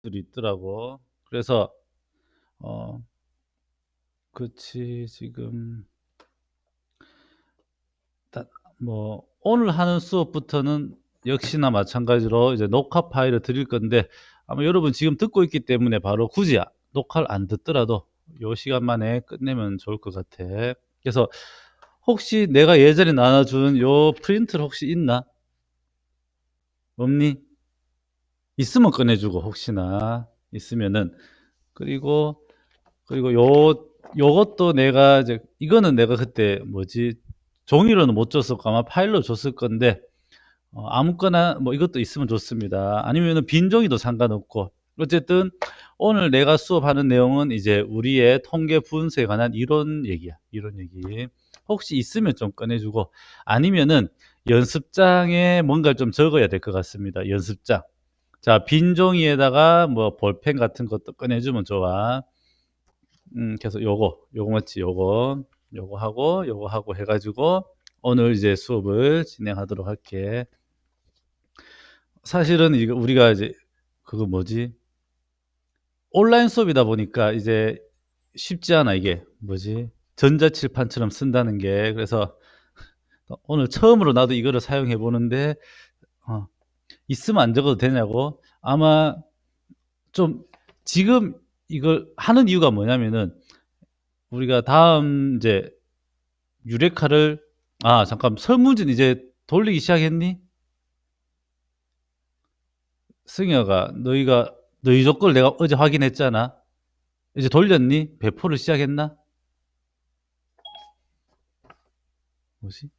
들이 있더라고. 그래서 어 그치 지금 뭐 오늘 하는 수업부터는 역시나 마찬가지로 이제 녹화 파일을 드릴 건데 아마 여러분 지금 듣고 있기 때문에 바로 굳이 녹화를 안 듣더라도 요 시간 만에 끝내면 좋을 것 같아. 그래서 혹시 내가 예전에 나눠준 요 프린트를 혹시 있나? 없니? 있으면 꺼내주고 혹시나 있으면은 그리고 요것도 내가 이제 이거는 내가 그때 뭐지 종이로는 못 줬었고 아마 파일로 줬을 건데 아무거나 뭐 이것도 있으면 좋습니다. 아니면은 빈 종이도 상관없고 어쨌든 오늘 내가 수업하는 내용은 이제 우리의 통계 분석에 관한 이론 얘기야. 이론 얘기. 혹시 있으면 좀 꺼내주고 아니면은 연습장에 뭔가를 좀 적어야 될 것 같습니다. 연습장. 자, 빈 종이에다가 뭐 볼펜 같은 것도 꺼내주면 좋아. 그래서 요거 맞지? 요거 하고 해가지고 오늘 이제 수업을 진행하도록 할게. 사실은 이거 우리가 이제 그거 뭐지? 온라인 수업이다 보니까 이제 쉽지 않아 이게 뭐지? 전자칠판처럼 쓴다는 게 그래서 오늘 처음으로 나도 이거를 사용해 보는데 어, 있으면 안 적어도 되냐고 아마 좀 지금 이걸 하는 이유가 뭐냐면은 우리가 다음 이제 유레카를 잠깐 설문지는 이제 돌리기 시작했니? 승혁아 너희 조건을 내가 어제 확인했잖아. 이제 돌렸니? 배포를 시작했나? 뭐지?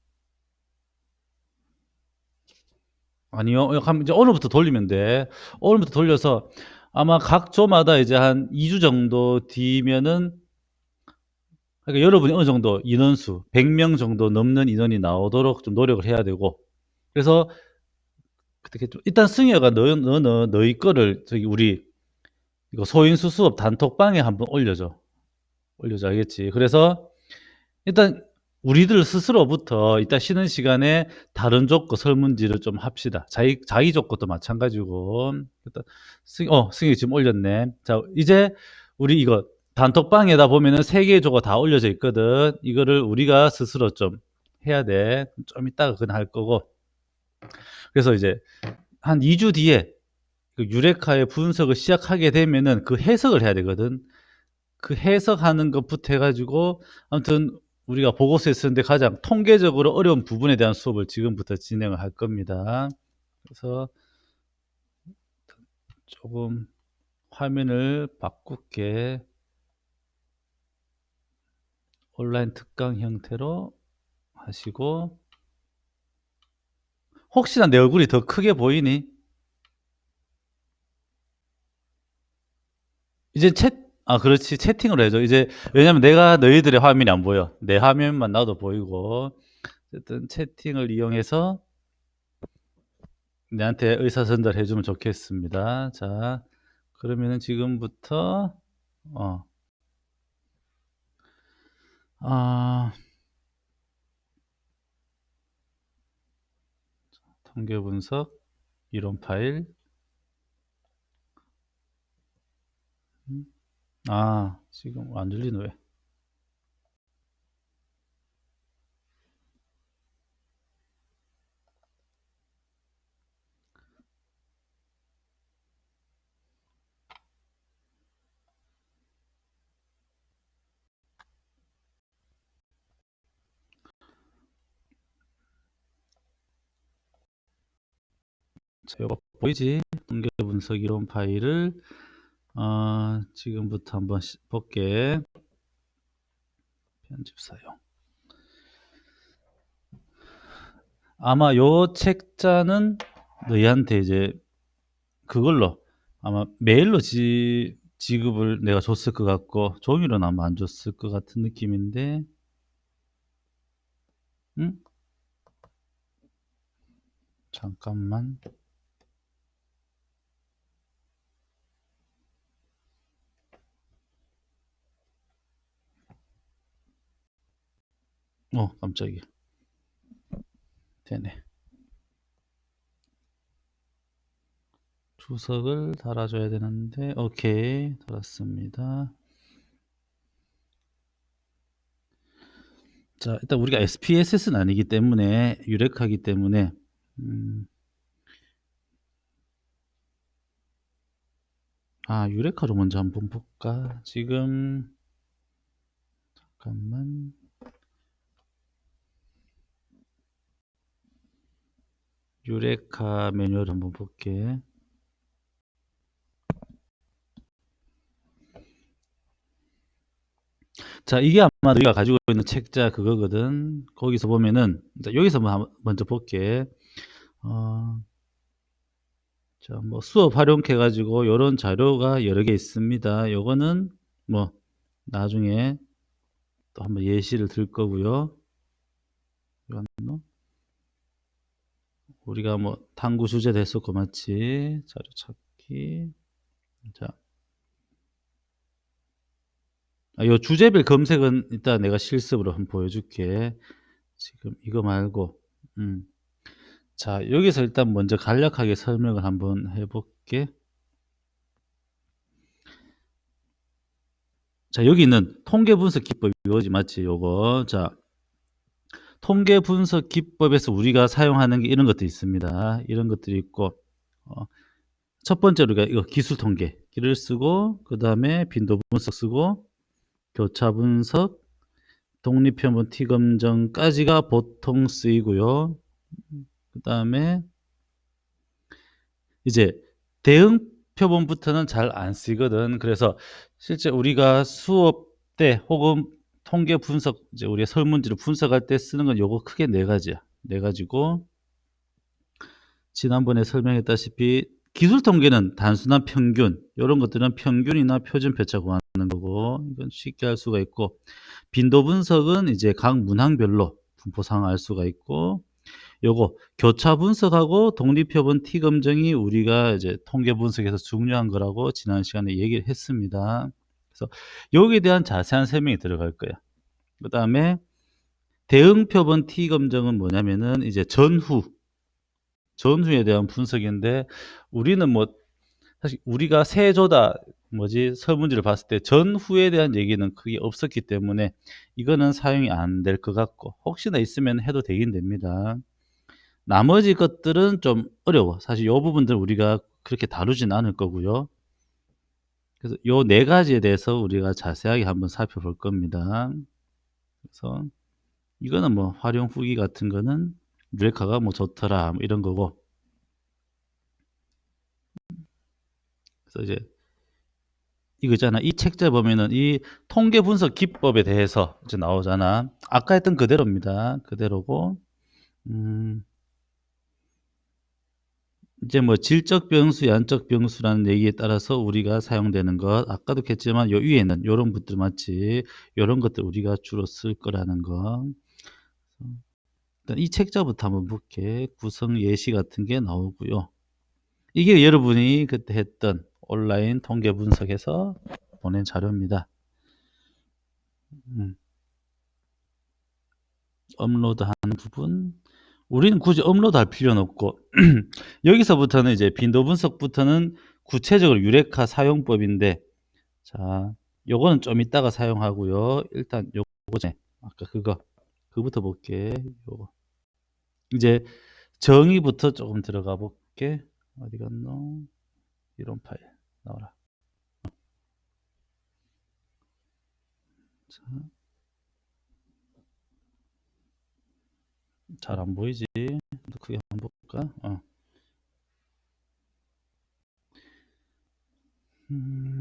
아니요. 그럼 이제 오늘부터 돌리면 돼. 오늘부터 돌려서 아마 각 조마다 이제 한 2주 정도 뒤면은 그러니까 여러분이 어느 정도 인원수 100명 정도 넘는 인원이 나오도록 좀 노력을 해야 되고 그래서 어떻게 좀 일단 승혁아 너는 너희 거를 저기 우리 이거 소인수 수업 단톡방에 한번 올려줘 알겠지? 그래서 일단 우리들 스스로부터 이따 쉬는 시간에 다른 족구 설문지를 좀 합시다. 자기 족구도 마찬가지고. 일단 승희 지금 올렸네. 자, 이제 우리 이거 단톡방에다 보면은 세 개의 조가 다 올려져 있거든. 이거를 우리가 스스로 좀 해야 돼. 좀 이따가 그건 할 거고. 그래서 이제 한 2주 뒤에 그 유레카의 분석을 시작하게 되면은 그 해석을 해야 되거든. 그 해석하는 것부터 해가지고 아무튼 우리가 보고서에 쓰는데 가장 통계적으로 어려운 부분에 대한 수업을 지금부터 진행을 할 겁니다. 그래서 조금 화면을 바꿀게. 온라인 특강 형태로 하시고 혹시나 내 얼굴이 더 크게 보이니? 이제 그렇지. 채팅을 해줘. 이제 왜냐면 내가 너희들의 화면이 안 보여. 내 화면만 나도 보이고 어쨌든 채팅을 이용해서 내한테 의사 전달해 주면 좋겠습니다. 자, 그러면은 지금부터 어, 아, 통계 분석 이론 파일. 음, 지금 안 들리네 왜? 자, 이거 보이지? 통계 분석 이론 파일을 지금부터 한번 볼게. 편집 사용. 아마 요 책자는 너희한테 이제 그걸로 아마 메일로 지급을 내가 줬을 것 같고 종이로는 아마 안 줬을 것 같은 느낌인데 응? 잠깐만. 깜짝이야. 되네. 주석을 달아줘야 되는데, 오케이, 달았습니다. 자, 일단 우리가 SPSS는 아니기 때문에, 유레카이기 때문에, 유레카로 먼저 한번 볼까? 지금, 잠깐만. 유레카 매뉴얼 한번 볼게. 자, 이게 아마 너희가 가지고 있는 책자 그거거든. 거기서 보면은, 자, 여기서 먼저 볼게. 자, 뭐 수업 활용해 가지고 요런 자료가 여러 개 있습니다. 요거는 뭐 나중에 또 한번 예시를 들 거고요. 우리가 뭐 탐구 주제 됐었고 맞지? 자료 찾기. 자, 요 주제별 검색은 일단 내가 실습으로 한번 보여줄게. 지금 이거 말고, 자, 여기서 일단 먼저 간략하게 설명을 한번 해볼게. 자, 여기 있는 통계 분석 기법 이거지, 맞지? 요거. 자, 통계 분석 기법에서 우리가 사용하는 게 이런 것들이 있습니다. 이런 것들이 있고, 첫 번째로 우리가 이거 기술 통계를 쓰고, 그 다음에 빈도 분석 쓰고, 교차 분석, 독립표본 T 검정까지가 보통 쓰이고요. 그 다음에 이제 대응 표본부터는 잘 안 쓰거든. 그래서 실제 우리가 수업 때 혹은 통계 분석, 이제 우리가 설문지를 분석할 때 쓰는 건 요거 크게 네 가지야. 네 가지고, 지난번에 설명했다시피 기술 통계는 단순한 평균, 이런 것들은 평균이나 표준 표차 구하는 거고, 이건 쉽게 할 수가 있고, 빈도 분석은 이제 각 문항별로 분포상 알 수가 있고, 요거 교차 분석하고 독립표본 T 검정이 우리가 이제 통계 분석에서 중요한 거라고 지난 시간에 얘기를 했습니다. 그래서 여기에 대한 자세한 설명이 들어갈 거야. 그 다음에 대응 표본 T 검정은 뭐냐면은 이제 전후에 대한 분석인데, 우리는 뭐 사실 우리가 세조다 설문지를 봤을 때 전후에 대한 얘기는 크게 없었기 때문에 이거는 사용이 안 될 것 같고, 혹시나 있으면 해도 되긴 됩니다. 나머지 것들은 좀 어려워. 사실 요 부분들 우리가 그렇게 다루진 않을 거고요. 그래서 요 네 가지에 대해서 우리가 자세하게 한번 살펴볼 겁니다. 그래서 이거는 뭐 활용 후기 같은 거는 유레카가 뭐 좋더라 뭐 이런 거고, 그래서 이제 이거 있잖아. 이 책자 보면은 이 통계 분석 기법에 대해서 이제 나오잖아. 아까 했던 그대로입니다. 그대로고, 이제 뭐 질적 병수, 양적 병수라는 얘기에 따라서 우리가 사용되는 것, 아까도 했지만 요 위에는 요런 것들 맞지? 요런 것들 우리가 주로 쓸 거라는 거. 일단 이 책자부터 한번 볼게. 구성 예시 같은 게 나오고요. 이게 여러분이 그때 했던 온라인 통계 분석에서 보낸 자료입니다. 업로드하는 부분. 우리는 굳이 업로드할 필요는 없고 여기서부터는 이제 빈도 분석부터는 구체적으로 유레카 사용법인데, 자, 요거는 좀 이따가 사용하고요. 일단 요거제 아까 그거부터 볼게. 요거 이제 정의부터 조금 들어가 볼게. 어디 갔노? 이런 파일 나와라. 잘 안 보이지? 크게 한번 볼까?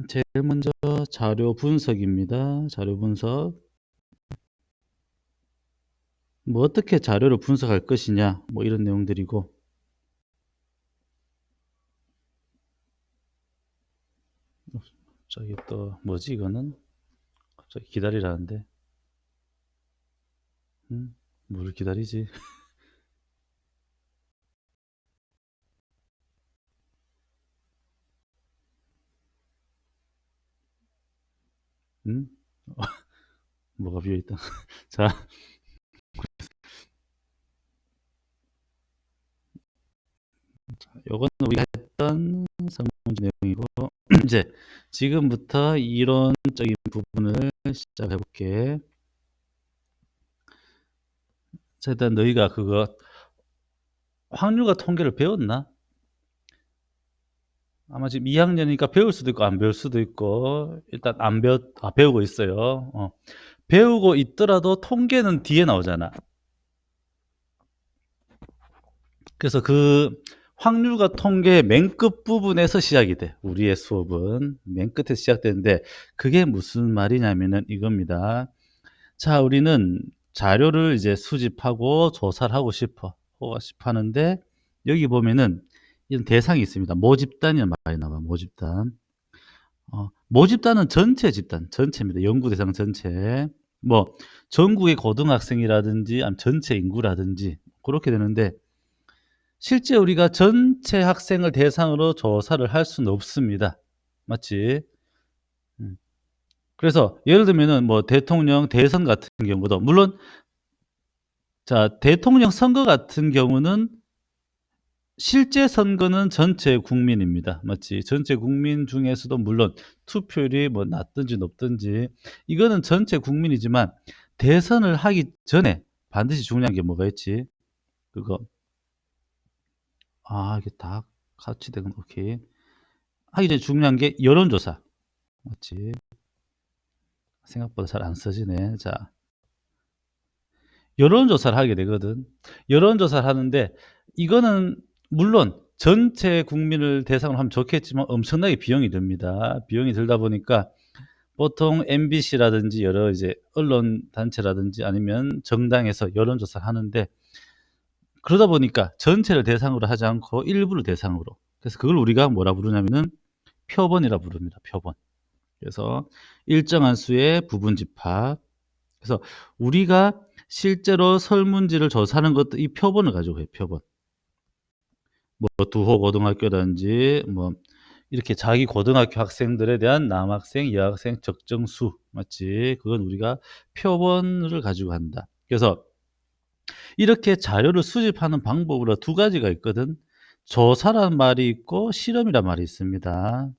제일 먼저 자료 분석입니다. 자료 분석. 뭐 어떻게 자료를 분석할 것이냐, 뭐 이런 내용들이고, 저기 또 뭐지 이거는? 갑자기 기다리라는데, 뭐를 기다리지? 음? 뭐가 비어있다. 자, 요거는 우리가 설문지 내용이고 이제 지금부터 이론적인 부분을 시작해 볼게. 자, 일단 너희가 그거 확률과 통계를 배웠나? 아마 지금 2학년이니까 배울 수도 있고 안 배울 수도 있고 일단 안 배우고 있어요. 배우고 있더라도 통계는 뒤에 나오잖아. 그래서 그 확률과 통계의 맨 끝 부분에서 시작이 돼. 우리의 수업은 맨 끝에서 시작되는데 그게 무슨 말이냐면은 이겁니다. 자, 우리는 자료를 이제 수집하고 조사를 하고 싶어 하는데 여기 보면은 이런 대상이 있습니다. 모집단이라는 말이 나와. 모집단. 모집단은 전체 집단, 전체입니다. 연구 대상 전체. 뭐 전국의 고등학생이라든지 아니면 전체 인구라든지 그렇게 되는데 실제 우리가 전체 학생을 대상으로 조사를 할 수는 없습니다. 맞지? 그래서 예를 들면은 뭐 대통령 대선 같은 경우도 물론 자, 대통령 선거 같은 경우는 실제 선거는 전체 국민입니다. 맞지? 전체 국민 중에서도 물론 투표율이 뭐 낮든지 높든지 이거는 전체 국민이지만 대선을 하기 전에 반드시 중요한 게 뭐가 있지? 그거 이게 다 같이 되는 오케이. 하기 전에 중요한 게 여론조사. 맞지? 생각보다 잘 안 써지네. 자, 여론조사를 하게 되거든. 여론조사를 하는데 이거는 물론 전체 국민을 대상으로 하면 좋겠지만 엄청나게 비용이 듭니다. 비용이 들다 보니까 보통 MBC라든지 여러 이제 언론 단체라든지 아니면 정당에서 여론조사를 하는데 그러다 보니까 전체를 대상으로 하지 않고 일부를 대상으로. 그래서 그걸 우리가 뭐라 부르냐면은 표본이라 부릅니다. 표본. 그래서 일정한 수의 부분 집합. 그래서 우리가 실제로 설문지를 조사하는 것도 이 표본을 가지고 해요. 표본. 뭐 두호 고등학교라든지 뭐 이렇게 자기 고등학교 학생들에 대한 남학생, 여학생 적정수 맞지? 그건 우리가 표본을 가지고 한다. 그래서 이렇게 자료를 수집하는 방법으로 두 가지가 있거든. 조사라는 말이 있고 실험이란 말이 있습니다.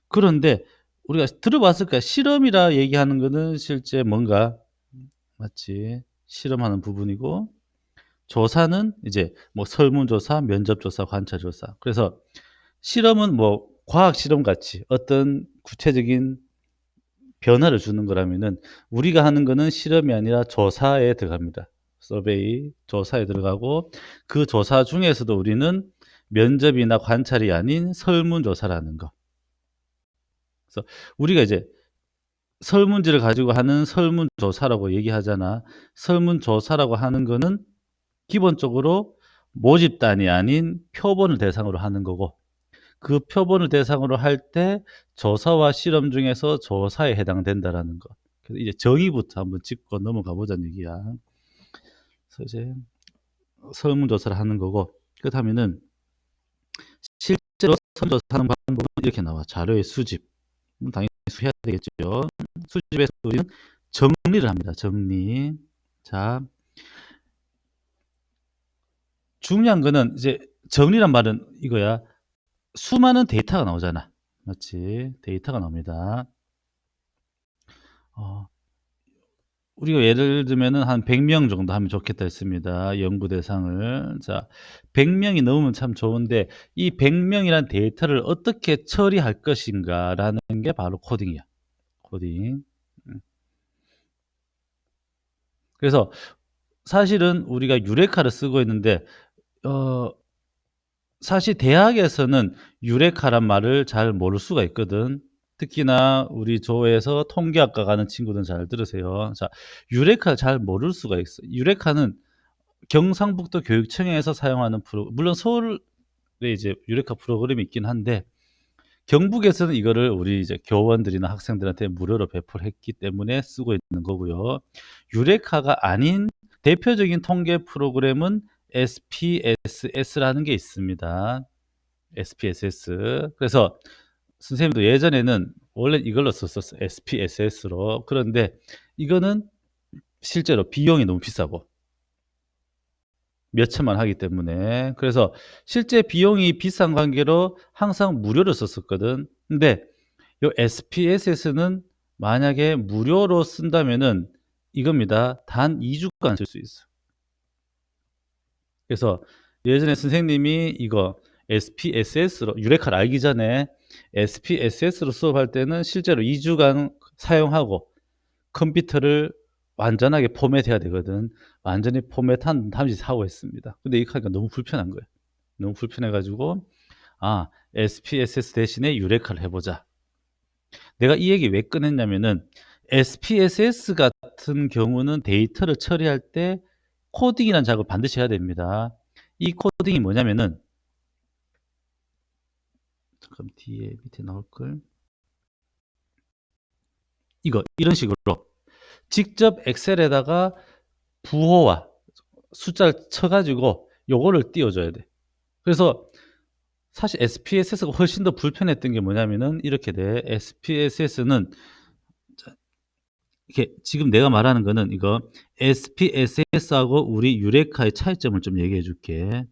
그런데 우리가 들어봤을 거야. 실험이라 얘기하는 거는 실제 뭔가 맞지? 실험하는 부분이고 조사는 이제 뭐 설문조사, 면접조사, 관찰조사. 그래서 실험은 뭐 과학 실험 같이 어떤 구체적인 변화를 주는 거라면은 우리가 하는 거는 실험이 아니라 조사에 들어갑니다. 서베이 조사에 들어가고 그 조사 중에서도 우리는 면접이나 관찰이 아닌 설문조사라는 거. 그래서 우리가 이제 설문지를 가지고 하는 설문조사라고 얘기하잖아. 설문조사라고 하는 거는 기본적으로 모집단이 아닌 표본을 대상으로 하는 거고 그 표본을 대상으로 할 때 조사와 실험 중에서 조사에 해당된다라는 거. 그래서 이제 정의부터 한번 짚고 넘어가 보자는 얘기야. 그래서 이제 설문조사를 하는 거고 그렇다면은 실제로 설문조사하는 방법은 이렇게 나와. 자료의 수집. 당연히 수해야 되겠죠. 수집에서 우리는 정리를 합니다. 정리. 자, 중요한 거는 이제 정리란 말은 이거야. 수많은 데이터가 나오잖아. 맞지? 데이터가 나옵니다. 우리가 예를 들면은 한 100명 정도 하면 좋겠다 했습니다. 연구 대상을. 자, 100명이 넘으면 참 좋은데 이 100명이란 데이터를 어떻게 처리할 것인가라는 게 바로 코딩이야. 코딩. 그래서 사실은 우리가 유레카를 쓰고 있는데 사실 대학에서는 유레카란 말을 잘 모를 수가 있거든. 특히나 우리 조에서 통계학과 가는 친구들은 잘 들으세요. 자, 유레카 잘 모를 수가 있어. 유레카는 경상북도 교육청에서 사용하는 물론 서울에 이제 유레카 프로그램이 있긴 한데 경북에서는 이거를 우리 이제 교원들이나 학생들한테 무료로 배포를 했기 때문에 쓰고 있는 거고요. 유레카가 아닌 대표적인 통계 프로그램은 SPSS라는 게 있습니다. SPSS. 그래서 선생님도 예전에는 원래 이걸로 썼었어. SPSS로. 그런데 이거는 실제로 비용이 너무 비싸고 몇 천만 하기 때문에. 그래서 실제 비용이 비싼 관계로 항상 무료로 썼었거든. 근데 요 SPSS는 만약에 무료로 쓴다면은 이겁니다. 단 2주간 쓸 수 있어. 그래서 예전에 선생님이 이거 SPSS로 유레카를 알기 전에 SPSS로 수업할 때는 실제로 2주간 사용하고 컴퓨터를 완전하게 포맷해야 되거든. 완전히 포맷한 다음에 사고했습니다. 근데 이거 하니까 너무 불편한 거예요. 너무 불편해 가지고 SPSS 대신에 유레카를 해보자. 내가 이 얘기 왜 꺼냈냐면은 SPSS 같은 경우는 데이터를 처리할 때 코딩이라는 작업을 반드시 해야 됩니다. 이 코딩이 뭐냐면은 잠깐 뒤에 밑에 나올걸. 이런 식으로 직접 엑셀에다가 부호와 숫자를 쳐가지고 요거를 띄워줘야 돼. 그래서 사실 SPSS가 훨씬 더 불편했던 게 뭐냐면은 이렇게 돼. SPSS는 이렇게 지금 내가 말하는 거는 이거 SPSS하고 우리 유레카의 차이점을 좀 얘기해 줄게.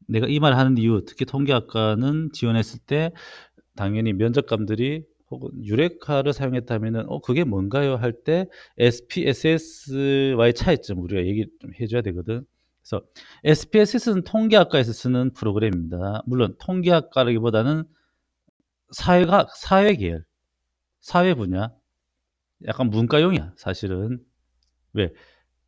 내가 이 말 하는 이유, 특히 통계학과는 지원했을 때 당연히 면접관들이 혹은 유레카를 사용했다면은 그게 뭔가요? 할 때 SPSS와의 차이점 우리가 얘기 좀 해줘야 되거든. 그래서 SPSS는 통계학과에서 쓰는 프로그램입니다. 물론 통계학과라기보다는 사회학, 사회 계열, 사회 분야, 약간 문과용이야 사실은. 왜?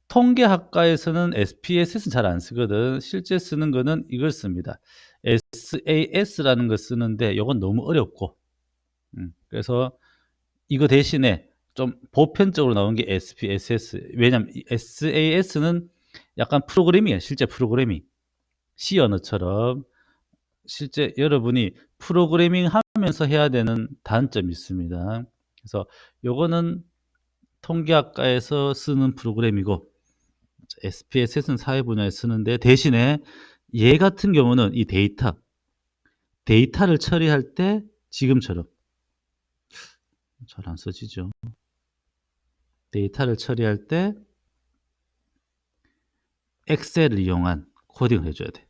통계학과에서는 SPSS는 잘 안 쓰거든. 실제 쓰는 거는 이걸 씁니다. SAS라는 거 쓰는데 이건 너무 어렵고 그래서 이거 대신에 좀 보편적으로 나온 게 SPSS. 왜냐면 SAS는 약간 프로그래밍이야. 실제 프로그래밍. C 언어처럼 실제 여러분이 프로그래밍 하면서 해야 되는 단점이 있습니다. 그래서 요거는 통계학과에서 쓰는 프로그램이고 SPSS는 사회 분야에 쓰는데 대신에 얘 같은 경우는 이 데이터를 처리할 때 지금처럼 잘 안 써지죠. 데이터를 처리할 때 엑셀을 이용한 코딩을 해줘야 돼.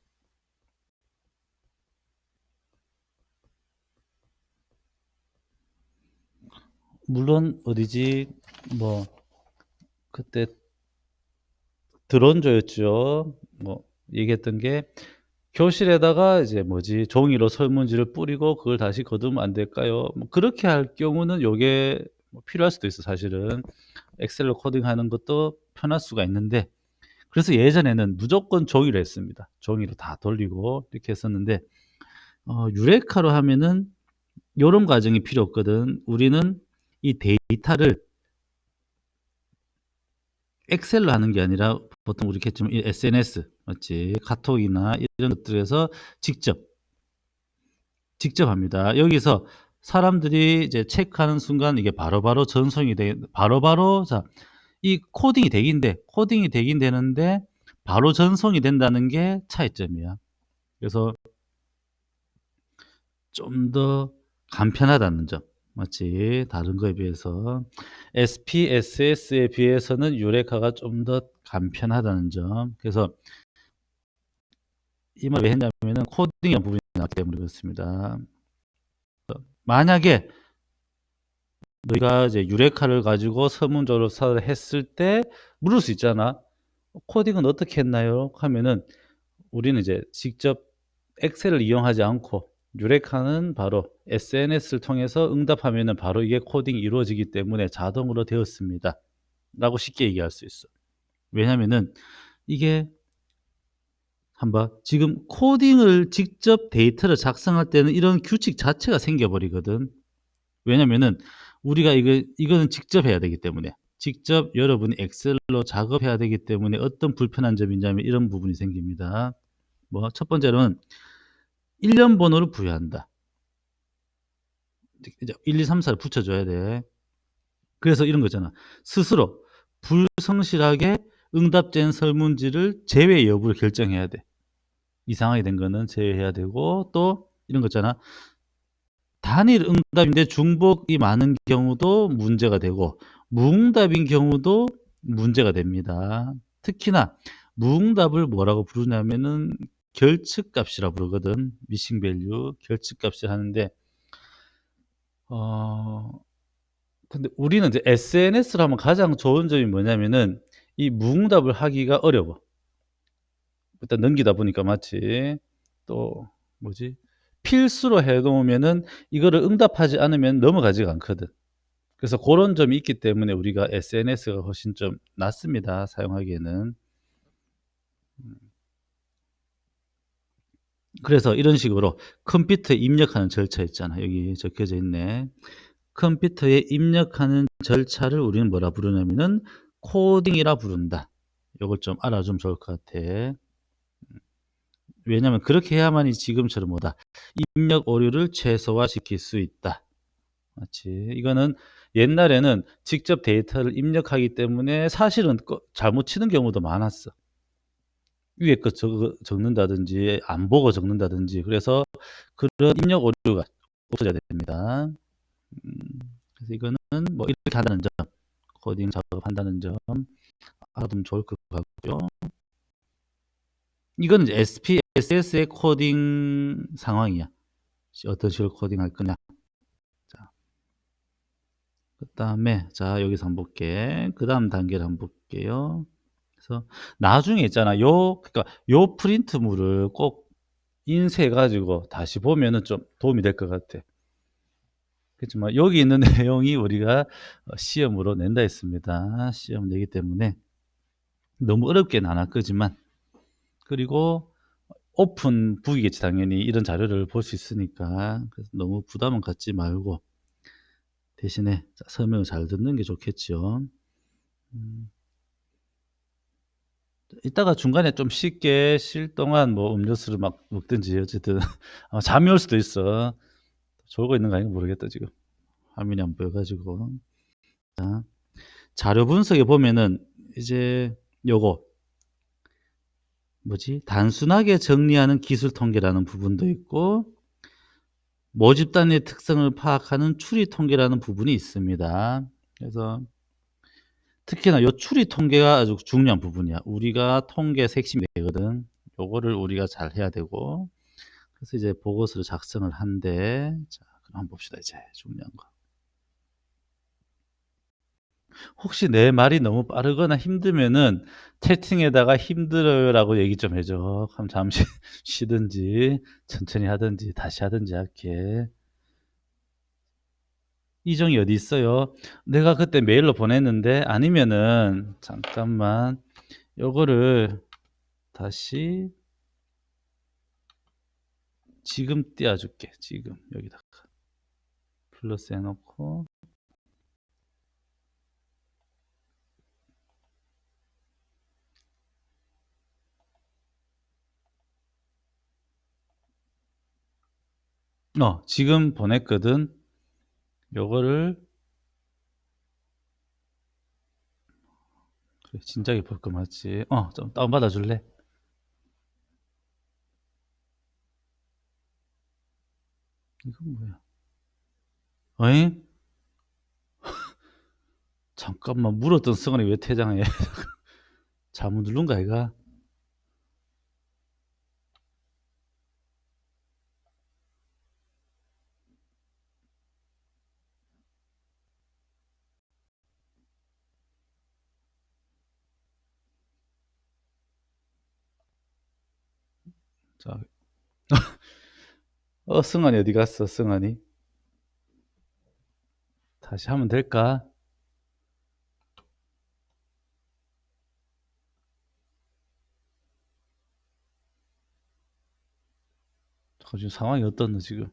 물론 어디지 뭐 그때 드론조였죠. 뭐 얘기했던 게 교실에다가 이제 뭐지 종이로 설문지를 뿌리고 그걸 다시 거두면 안 될까요? 뭐 그렇게 할 경우는 요게 뭐 필요할 수도 있어 사실은. 엑셀로 코딩하는 것도 편할 수가 있는데 그래서 예전에는 무조건 종이로 했습니다. 종이로 다 돌리고 이렇게 했었는데 유레카로 하면은 요런 과정이 필요 없거든. 우리는 이 데이터를 엑셀로 하는 게 아니라 보통 우리 했지만 SNS 맞지? 카톡이나 이런 것들에서 직접 합니다. 여기서 사람들이 이제 체크하는 순간 이게 바로바로 전송이 바로바로 이 코딩이 되긴 되는데 바로 전송이 된다는 게 차이점이야. 그래서 좀 더 간편하다는 점. 맞지? 다른 거에 비해서. SPSS에 비해서는 유레카가 좀 더 간편하다는 점. 그래서 이 말 왜 했냐면은 코딩이라는 부분이 나왔기 때문에 그렇습니다. 만약에 너희가 이제 유레카를 가지고 설문조사를 했을 때 물을 수 있잖아. 코딩은 어떻게 했나요? 하면은 우리는 이제 직접 엑셀을 이용하지 않고 유레카는 바로 SNS를 통해서 응답하면은 바로 이게 코딩이 이루어지기 때문에 자동으로 되었습니다. 라고 쉽게 얘기할 수 있어. 왜냐면은 이게 한번 지금 코딩을 직접 데이터를 작성할 때는 이런 규칙 자체가 생겨버리거든. 왜냐면은 우리가 이거는 직접 해야 되기 때문에 직접 여러분이 엑셀로 작업해야 되기 때문에 어떤 불편한 점이 있냐면 이런 부분이 생깁니다. 뭐 첫 번째로는 일련 번호를 부여한다. 이제 1, 2, 3, 4를 붙여줘야 돼. 그래서 이런 거 있잖아. 스스로 불성실하게 응답된 설문지를 제외 여부를 결정해야 돼. 이상하게 된 거는 제외해야 되고 또 이런 거 있잖아. 단일 응답인데 중복이 많은 경우도 문제가 되고 무응답인 경우도 문제가 됩니다. 특히나 무응답을 뭐라고 부르냐면은 결측값이라 부르거든. 미싱 밸류 결측값을 하는데 어 근데 우리는 이제 SNS를 하면 가장 좋은 점이 뭐냐면은 이 무응답을 하기가 어려워. 일단 넘기다 보니까 맞지. 또 뭐지? 필수로 해 놓으면은 이거를 응답하지 않으면 넘어가지가 않거든. 그래서 고런 점이 있기 때문에 우리가 SNS가 훨씬 좀 낫습니다, 사용하기에는. 그래서 이런 식으로 컴퓨터에 입력하는 절차 있잖아. 여기 적혀져 있네. 컴퓨터에 입력하는 절차를 우리는 뭐라 부르냐면은 코딩이라 부른다. 요걸 좀 알아주면 좋을 것 같아. 왜냐면 그렇게 해야만이 지금처럼 뭐다. 입력 오류를 최소화시킬 수 있다. 맞지? 이거는 옛날에는 직접 데이터를 입력하기 때문에 사실은 잘못 치는 경우도 많았어. 위에 거 적는다든지 안 보고 적는다든지 그래서 그런 입력 오류가 없어져야 됩니다. 그래서 이거는 뭐 이렇게 한다는 점, 코딩 작업한다는 점 알아두면 좋을 것 같고요. 이거는 이제 SPSS의 코딩 상황이야. 어떤 식으로 코딩할 거냐. 자, 그다음에 자 여기서 한번 볼게. 그다음 단계를 한번 볼게요. 그래서 나중에 있잖아. 그러니까 요 프린트물을 꼭 인쇄해 가지고 다시 보면은 좀 도움이 될 것 같아. 그렇지만 여기 있는 내용이 우리가 시험으로 낸다 했습니다. 시험 내기 때문에 너무 어렵게는 안 할 거지만 그리고 오픈북이겠지 당연히 이런 자료를 볼 수 있으니까 그래서 너무 부담은 갖지 말고 대신에 설명을 잘 듣는 게 좋겠죠. 음. 이따가 중간에 좀 쉽게 쉴 동안 뭐 음료수를 막 먹든지 어쨌든 잠이 올 수도 있어. 졸고 있는 거 아닌가 모르겠다 지금. 화면이 안 보여 가지고. 자, 자료 분석에 보면은 이제 요거 뭐지? 단순하게 정리하는 기술 통계라는 부분도 있고 모집단의 특성을 파악하는 추리 통계라는 부분이 있습니다. 그래서 특히나 요 추리 통계가 아주 중요한 부분이야. 우리가 통계에서 핵심이 되거든. 요거를 우리가 잘 해야 되고 그래서 이제 보고서를 작성을 한대. 자, 그럼 한번 봅시다. 이제 중요한 거. 혹시 내 말이 너무 빠르거나 힘들면은 채팅에다가 힘들어요라고 얘기 좀 해줘. 그럼 잠시 쉬든지 천천히 하든지 다시 하든지 할게. 이정이 어디 있어요? 내가 그때 메일로 보냈는데 아니면은 잠깐만 요거를 다시 지금 띄워줄게. 지금 여기다가 플러스 해놓고 지금 보냈거든. 요거를 그래, 진작에 볼 거 맞지? 좀 다운받아 줄래? 이건 뭐야? 어잉? 잠깐만 물었던 승원이 왜 퇴장해? 잘못 누른 거 아이가? 자, 승환이 어디 갔어? 승환이 다시 하면 될까? 지금 상황이 어떻노 지금?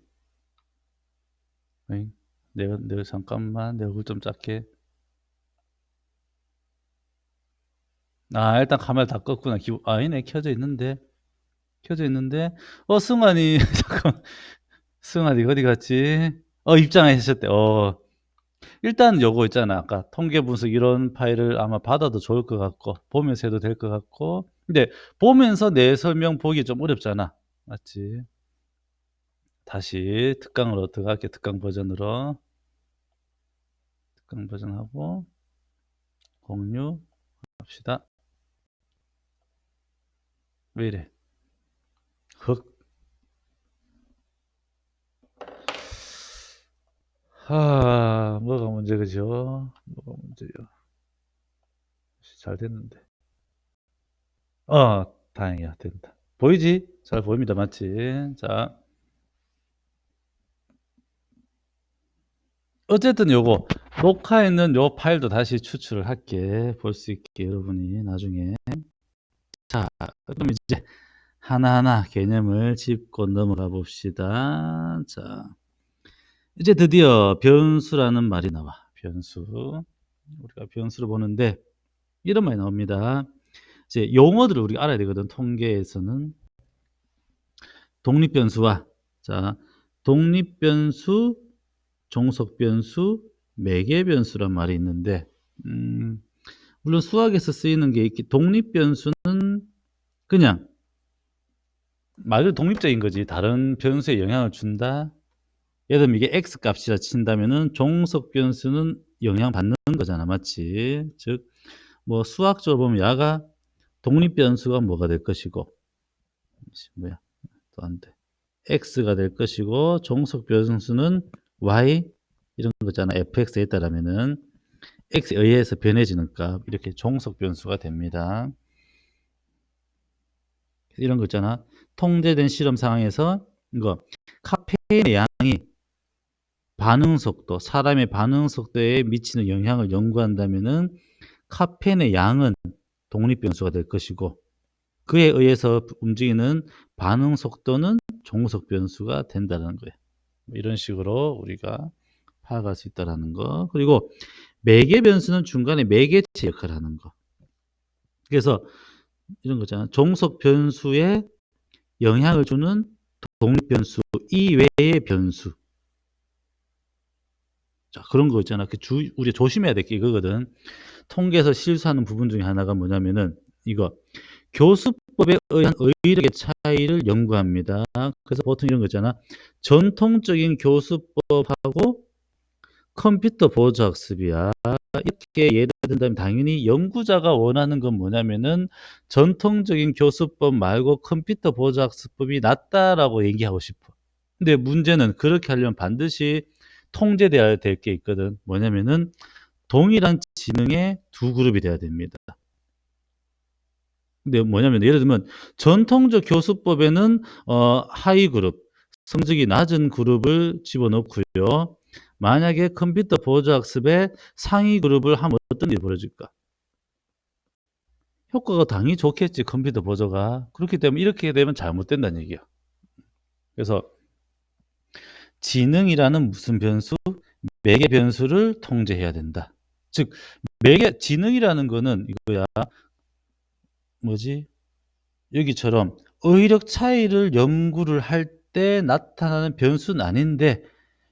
어잉? 내가 잠깐만 내 얼굴 좀 작게. 일단 카메라 다 껐구나. 아니네 켜져 있는데 승환이 잠깐 승환이 어디 갔지? 입장하셨대. 일단 요거 있잖아. 아까 통계 분석 이런 파일을 아마 받아도 좋을 것 같고 보면서 해도 될 것 같고 근데 보면서 내 설명 보기 좀 어렵잖아. 맞지? 다시 특강으로 들어갈게. 특강 버전으로 특강 버전하고 공유 합시다. 왜 이래? 흑. 뭐가 문제, 그죠? 뭐가 문제요? 잘 됐는데. 다행이야. 된다. 보이지? 잘 보입니다. 맞지? 자, 어쨌든 요거 녹화했는 요 파일도 다시 추출을 할게. 볼 수 있게 여러분이 나중에. 자, 그럼 이제 하나하나 개념을 짚고 넘어가 봅시다. 자, 이제 드디어 변수라는 말이 나와. 변수. 우리가 변수를 보는데 이런 말이 나옵니다. 이제 용어들을 우리가 알아야 되거든. 통계에서는 독립변수와, 자, 독립변수, 종속변수, 매개변수란 말이 있는데, 물론 수학에서 쓰이는 게 있기, 독립변수는 그냥 말 그대로 독립적인 거지. 다른 변수에 영향을 준다. 예를 들면 이게 x 값이라 친다면은 종속변수는 영향받는 거잖아. 맞지? 즉, 뭐 수학적으로 보면 야가 독립변수가 뭐가 될 것이고, 뭐야, 또 안 돼. x가 될 것이고, 종속변수는 y, 이런 거잖아. fx에 따르면은 x에 의해서 변해지는 값, 이렇게 종속변수가 됩니다. 이런 거 있잖아. 통제된 실험 상황에서 이거 카페인의 양이 반응 속도, 사람의 반응 속도에 미치는 영향을 연구한다면은 카페인의 양은 독립 변수가 될 것이고, 그에 의해서 움직이는 반응 속도는 종속 변수가 된다는 거예요. 이런 식으로 우리가 파악할 수 있다는 거. 그리고 매개 변수는 중간에 매개체 역할을 하는 거. 그래서 이런 거잖아. 종속 변수에 영향을 주는 독립 변수 이외의 변수. 자, 그런 거 있잖아. 우리가 조심해야 될 게 이거거든. 통계에서 실수하는 부분 중에 하나가 뭐냐면은 이거 교수법에 의한 의력의 차이를 연구합니다. 그래서 보통 이런 거 있잖아. 전통적인 교수법하고 컴퓨터 보조학습이야. 이렇게 예를 든다면 당연히 연구자가 원하는 건 뭐냐면은 전통적인 교수법 말고 컴퓨터 보조학습법이 낫다라고 얘기하고 싶어. 근데 문제는 그렇게 하려면 반드시 통제돼야 될 게 있거든. 뭐냐면은 동일한 지능의 두 그룹이 돼야 됩니다. 근데 뭐냐면 예를 들면 전통적 교수법에는 하위 그룹, 성적이 낮은 그룹을 집어넣고요. 만약에 컴퓨터 보조학습에 상위 그룹을 하면 어떤 일이 벌어질까? 효과가 당연히 좋겠지, 컴퓨터 보조가. 그렇기 때문에 이렇게 되면 잘못된다는 얘기야. 그래서 지능이라는 무슨 변수? 매개 변수를 통제해야 된다. 즉 지능이라는 거는 이거야. 뭐지? 여기처럼 의력 차이를 연구를 할 때 나타나는 변수는 아닌데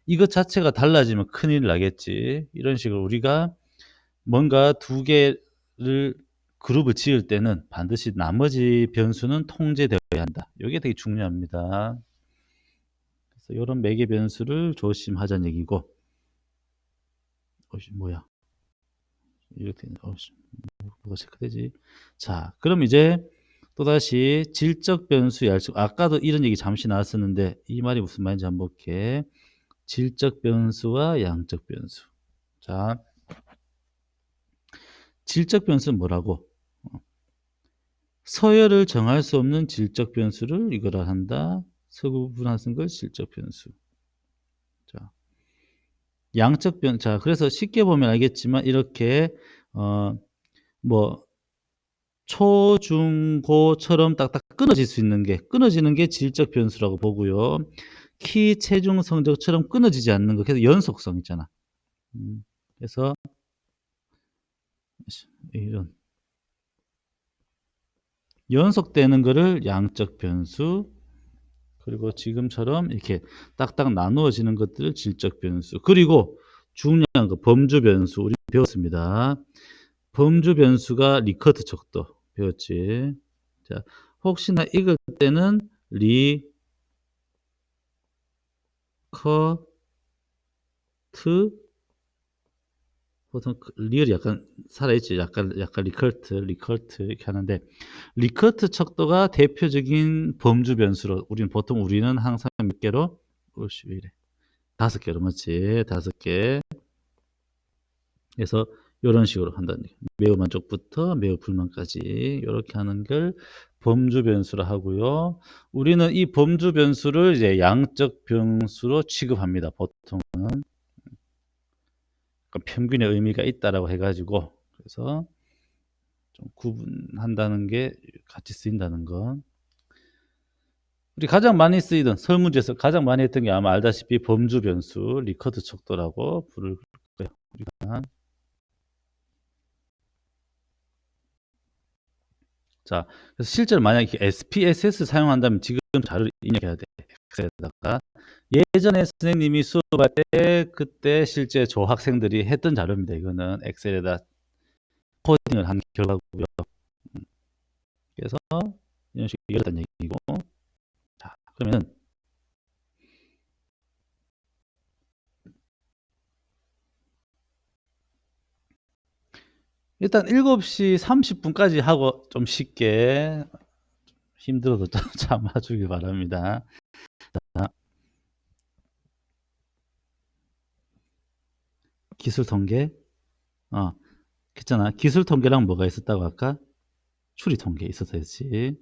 이것 자체가 달라지면 큰일 나겠지. 이런 식으로 우리가 뭔가 두 개를 그룹을 지을 때는 반드시 나머지 변수는 통제되어야 한다. 이게 되게 중요합니다. 그래서 이런 매개 변수를 조심하자는 얘기고. 뭐야? 이렇게 뭐가 체크되지? 자, 그럼 이제 또다시 질적 변수 얄수. 아까도 이런 얘기 잠시 나왔었는데 이 말이 무슨 말인지 한번 볼게. 질적 변수와 양적 변수. 자, 질적 변수는 뭐라고? 서열을 정할 수 없는 질적 변수를 이거라 한다. 서구분하는 걸 질적 변수. 자, 양적 변. 자, 그래서 쉽게 보면 알겠지만 이렇게 뭐 초, 중, 고처럼 딱딱 끊어지는 게 질적 변수라고 보고요. 키, 체중, 성적처럼 끊어지지 않는 거. 그래서 연속성 있잖아. 그래서 이런 연속되는 거를 양적 변수, 그리고 지금처럼 이렇게 딱딱 나누어지는 것들을 질적 변수, 그리고 중요한 거 범주 변수 우리 배웠습니다. 범주 변수가 리커트 척도 배웠지. 자, 혹시나 읽을 때는 리커트 보통 리을이 약간 살아있지. 약간 리커트 이렇게 하는데, 리커트 척도가 대표적인 범주 변수로 우리는 항상 몇 개로? 옳지, 왜 이래? 5개로, 맞지? 5개. 그래서 이런 식으로 한다는 얘기예요. 매우 만족부터 매우 불만까지 이렇게 하는 걸 범주 변수라 하고요. 우리는 이 범주 변수를 이제 양적 변수로 취급합니다. 보통은. 그러니까 평균의 의미가 있다라고 해가지고, 그래서 좀 구분한다는 게 같이 쓰인다는 건. 우리 가장 많이 쓰이던 설문지에서 가장 많이 했던 게 아마 알다시피 범주 변수, 리커트 척도라고 부를 거예요. 우리가. 자, 그래서 실제로 만약에 SPSS 사용한다면 지금 자료를 입력해야 돼. 엑셀에다가. 예전에 선생님이 수업할 때 그때 실제 저 학생들이 했던 자료입니다. 이거는 엑셀에다 코딩을 한 결과고요. 그래서 이런 식으로 이겼다는 얘기고. 자, 그러면은 일단 7시 30분까지 하고 좀 쉽게, 힘들어도 좀 참아주길 바랍니다. 자, 기술 통계. 했잖아. 기술 통계랑 뭐가 있었다고 할까? 추리 통계 있었어야지.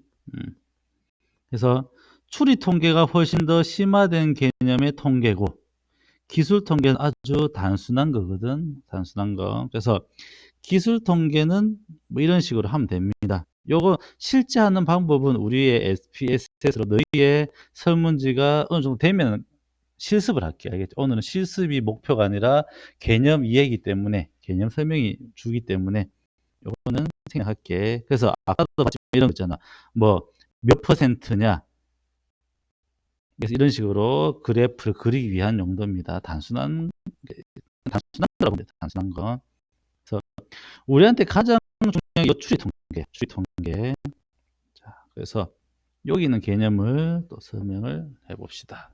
그래서 추리 통계가 훨씬 더 심화된 개념의 통계고, 기술 통계는 아주 단순한 거거든. 단순한 거. 그래서 기술 통계는 뭐 이런 식으로 하면 됩니다. 요거 실제 하는 방법은 우리의 SPSS로 너희의 설문지가 어느 정도 되면 실습을 할게. 알겠죠? 오늘은 실습이 목표가 아니라 개념 이해이기 때문에, 개념 설명이 주기 때문에 요거는 생각할게. 그래서 아까도 봤지만 이런 거 있잖아. 뭐 몇 퍼센트냐. 그래서 이런 식으로 그래프를 그리기 위한 용도입니다. 단순한 거라고 봅니다. 단순한 거. 그래서 우리한테 가장 중요한 게 추리 통계. 자, 그래서 여기 있는 개념을 또 설명을 해봅시다.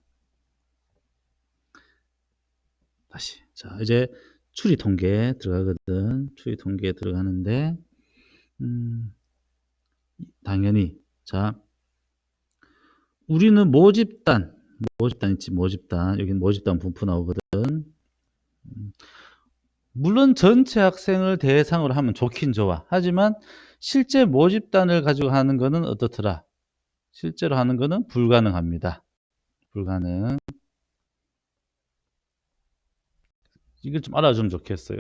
다시. 자, 이제 추리 통계 들어가거든. 추리 통계 들어가는데, 당연히. 자, 우리는 모집단 있지, 모집단. 여기 모집단 분포 나오거든. 물론 전체 학생을 대상으로 하면 좋긴 좋아. 하지만 실제 모집단을 가지고 하는 거는 어떻더라? 실제로 하는 거는 불가능합니다. 불가능. 이걸 좀 알아주면 좋겠어요.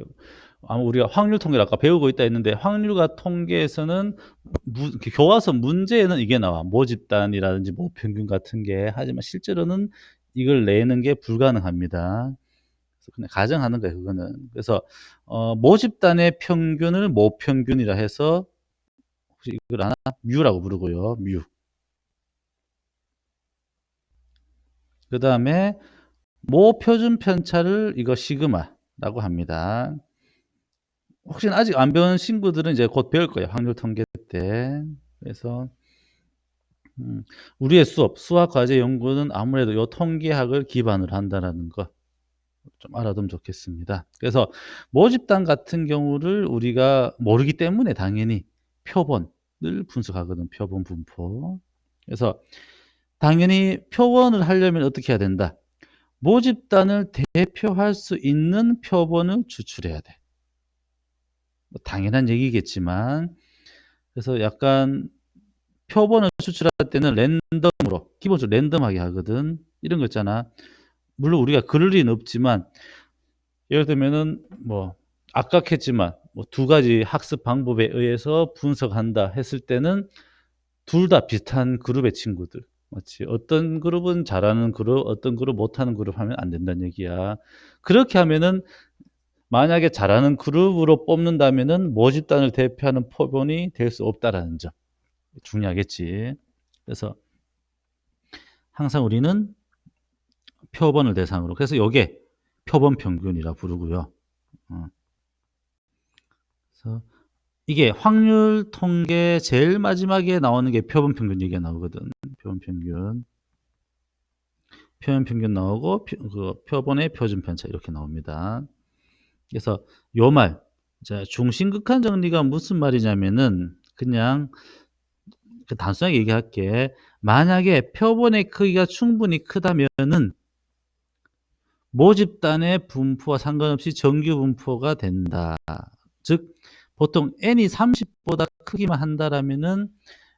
아마 우리가 확률 통계를 아까 배우고 있다 했는데, 확률과 통계에서는 교과서 문제에는 이게 나와. 모집단이라든지 모평균 같은 게. 하지만 실제로는 이걸 내는 게 불가능합니다. 그래서 그냥 가정하는 거예요, 그거는. 그래서 모집단의 평균을 모평균이라 해서, 혹시 이걸 아나? 뮤라고 부르고요. 뮤. 그 다음에 모표준 편차를 이거 시그마라고 합니다. 혹시나 아직 안 배운 친구들은 이제 곧 배울 거예요. 확률 통계 때. 그래서 우리의 수학 과제 연구는 아무래도 이 통계학을 기반으로 한다는 거 좀 알아두면 좋겠습니다. 그래서 모집단 같은 경우를 우리가 모르기 때문에 당연히 표본을 분석하거든. 표본 분포. 그래서 당연히 표본을 하려면 어떻게 해야 된다? 모집단을 대표할 수 있는 표본을 추출해야 돼. 뭐 당연한 얘기겠지만, 그래서 약간 표본을 추출할 때는 랜덤으로, 기본적으로 랜덤하게 하거든. 이런 거 있잖아. 물론 우리가 그럴 리는 없지만, 예를 들면은 뭐 아깝겠지만 뭐 2가지 학습 방법에 의해서 분석한다 했을 때는 둘 다 비슷한 그룹의 친구들, 맞지? 어떤 그룹은 잘하는 그룹, 어떤 그룹 못하는 그룹 하면 안 된다는 얘기야. 그렇게 하면은 만약에 잘하는 그룹으로 뽑는다면은 모집단을 대표하는 표본이 될 수 없다라는 점 중요하겠지. 그래서 항상 우리는 표본을 대상으로, 그래서 이게 표본 평균이라 부르고요. 그래서 이게 확률 통계 제일 마지막에 나오는 게 표본 평균 얘기가 나오거든. 표본 평균. 표본 평균 나오고 그 표본의 표준 편차 이렇게 나옵니다. 그래서 요 말, 자, 중심극한 정리가 무슨 말이냐면은 그냥 그 단순하게 얘기할게. 만약에 표본의 크기가 충분히 크다면은 모집단의 분포와 상관없이 정규 분포가 된다. 즉 보통 n이 30보다 크기만 한다라면은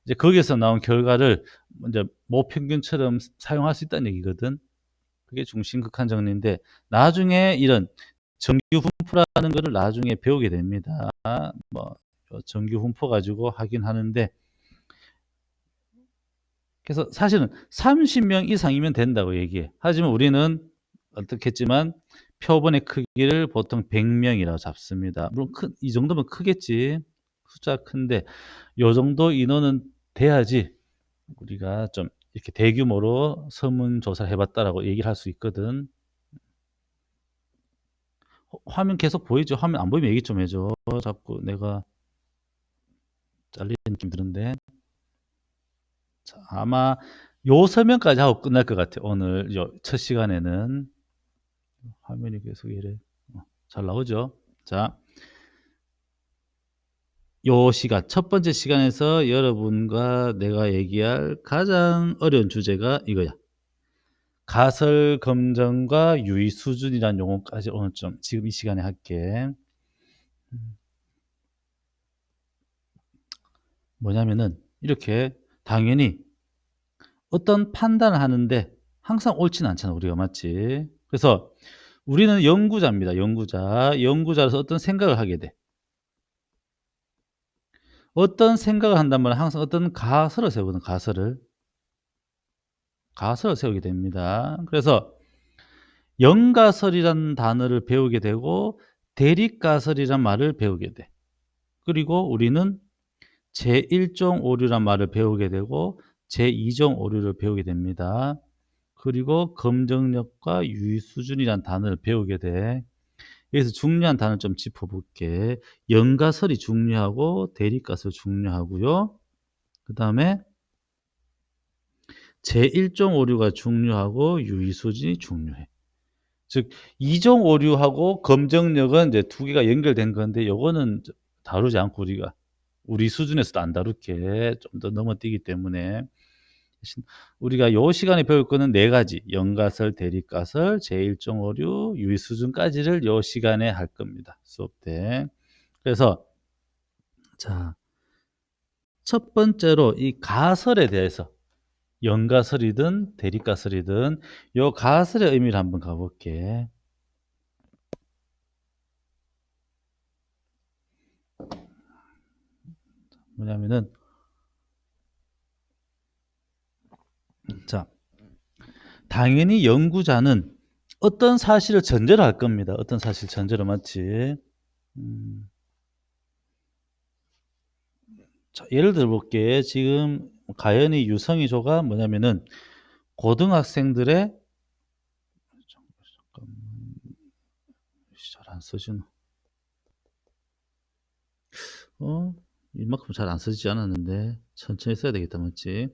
이제 거기에서 나온 결과를 이제 모평균처럼 사용할 수 있다는 얘기거든. 그게 중심극한 정리인데 나중에 이런 정규 분포라는 거를 나중에 배우게 됩니다. 뭐 정규 분포 가지고 하긴 하는데 그래서 사실은 30명 이상이면 된다고 얘기해. 하지만 우리는 어떻게 했지만 표본의 크기를 보통 100명이라고 잡습니다. 물론 이 정도면 크겠지. 숫자가 큰데 요 정도 인원은 돼야지 우리가 좀 이렇게 대규모로 설문조사를 해봤다라고 얘기를 할 수 있거든. 화면 계속 보이죠? 화면 안 보이면 얘기 좀 해줘. 자꾸 내가 잘리는 느낌 드는데. 자, 아마 요 설명까지 하고 끝날 것 같아. 오늘 첫 시간에는. 화면이 계속 이래. 잘 나오죠? 자, 요 시간, 첫 번째 시간에서 여러분과 내가 얘기할 가장 어려운 주제가 이거야. 가설 검정과 유의 수준이라는 용어까지 오늘 좀 지금 이 시간에 할게. 뭐냐면은 이렇게 당연히 어떤 판단을 하는데 항상 옳지는 않잖아, 우리가. 맞지? 그래서 우리는 연구자입니다. 연구자로서 어떤 생각을 하게 돼. 어떤 생각을 한단 말은 항상 어떤 가설을 세우거든. 가설을 세우게 됩니다. 그래서 연가설이라는 단어를 배우게 되고 대립가설이란 말을 배우게 돼. 그리고 우리는 제1종 오류란 말을 배우게 되고 제2종 오류를 배우게 됩니다. 그리고 검정력과 유의 수준이란 단어를 배우게 돼. 여기서 중요한 단어 좀 짚어볼게. 연가설이 중요하고 대립가설 중요하고요. 그 다음에 제1종 오류가 중요하고 유의 수준이 중요해. 즉 2종 오류하고 검정력은 이제 두 개가 연결된 건데 요거는 다루지 않고 우리 수준에서도 안 다룰게. 좀 더 넘어뛰기 때문에 우리가 요 시간에 배울 거는 네 가지. 연가설, 대립가설, 제1종 오류, 유의 수준까지를 요 시간에 할 겁니다. 수업 때. 그래서 자, 첫 번째로 이 가설에 대해서 연가설이든 대립가설이든 요 가설의 의미를 한번 가볼게. 뭐냐면은 자, 당연히 연구자는 어떤 사실을 전제로 할 겁니다. 어떤 사실 전제로. 맞지? 자, 예를 들어 볼게. 지금 가연이 유성이조가 뭐냐면은 고등학생들의 잘 안 써지나? 이만큼 잘 안 써지지 않았는데 천천히 써야 되겠다. 맞지?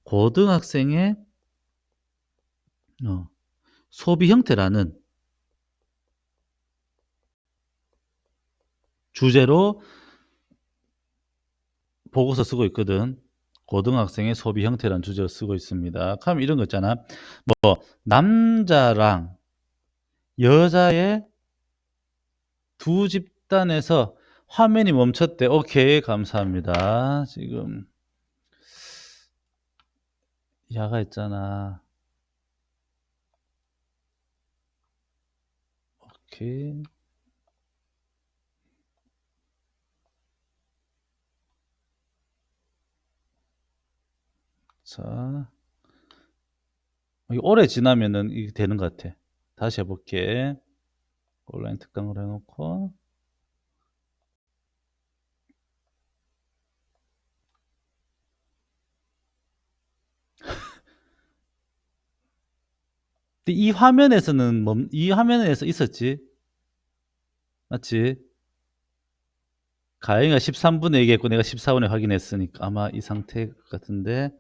고등학생의 소비 형태라는 주제로 보고서 쓰고 있거든. 고등학생의 소비 형태라는 주제로 쓰고 있습니다. 그럼 이런 거 있잖아. 뭐 남자랑 여자의 두 집단에서 화면이 멈췄대. 오케이, 감사합니다. 지금 야가 있잖아. 오케이. 자, 이게 오래 지나면은 이게 되는 것 같아. 다시 해볼게. 온라인 특강으로 해놓고. 근데 이 화면에서 있었지. 맞지? 가영이가 13분에 얘기했고 내가 14분에 확인했으니까 아마 이 상태 같은데.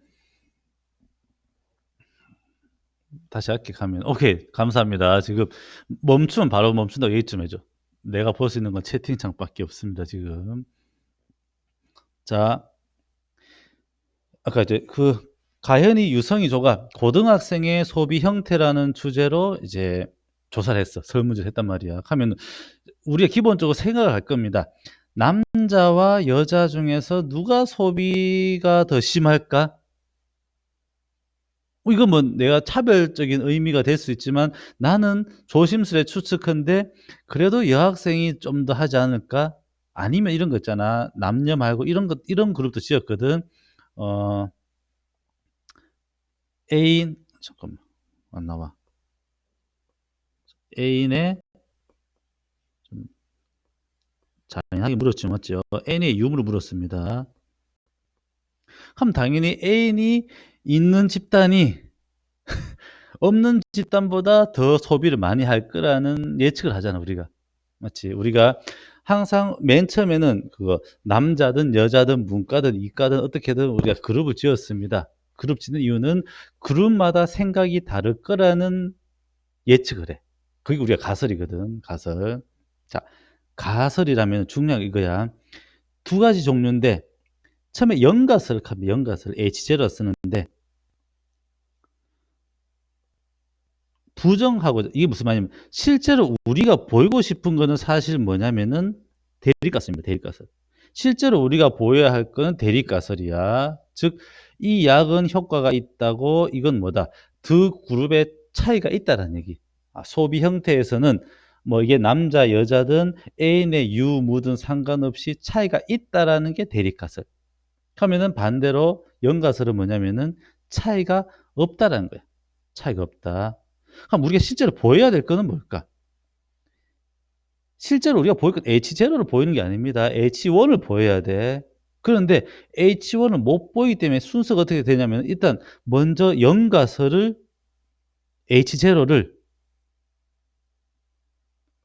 다시 할게. 가면 오케이, 감사합니다. 지금 멈추면 바로 멈춘다고 얘기 좀 해줘. 내가 볼 수 있는 건 채팅창밖에 없습니다, 지금. 자, 아까 이제 그 가현이, 유성이, 조가 고등학생의 소비 형태라는 주제로 이제 조사를 했어. 설문조사를 했단 말이야. 하면 우리가 기본적으로 생각을 할 겁니다. 남자와 여자 중에서 누가 소비가 더 심할까? 이건 뭐 내가 차별적인 의미가 될 수 있지만 나는 조심스레 추측한데 그래도 여학생이 좀 더 하지 않을까? 아니면 이런 거 있잖아. 남녀 말고 이런 그룹도 지었거든. 어, 애인, 잠깐만, 안 나와. 애인의, 좀 잔인하게 물었지, 맞죠? 애인의 유무를 물었습니다. 그럼 당연히 애인이 있는 집단이 없는 집단보다 더 소비를 많이 할 거라는 예측을 하잖아, 우리가. 맞지? 우리가 항상 맨 처음에는 그거 남자든 여자든 문과든 이과든 어떻게든 우리가 그룹을 지었습니다. 그룹 짓는 이유는 그룹마다 생각이 다를 거라는 예측을 해. 그게 우리가 가설이거든, 가설. 자, 가설이라면 중요한 게 이거야. 두 가지 종류인데 처음에 연가설을 하면 연가설 H0 쓰는데 부정하고 이게 무슨 말이냐면 실제로 우리가 보이고 싶은 거는 사실 뭐냐면은 대립가설입니다. 대립가설. 실제로 우리가 보여야 할 거는 대립가설이야. 즉 이 약은 효과가 있다고 이건 뭐다? 두 그룹의 차이가 있다라는 얘기. 소비 형태에서는 뭐 이게 남자 여자든 애인의 유무든 상관없이 차이가 있다라는 게 대립가설. 하면은 반대로 연가설은 뭐냐면은 차이가 없다라는 거야. 차이가 없다. 그럼 우리가 실제로 보여야 될 거는 뭘까? 실제로 우리가 보일 건 H0를 보이는 게 아닙니다. H1을 보여야 돼. 그런데 H1을 못 보이기 때문에 순서가 어떻게 되냐면 일단 먼저 연가설을 H0를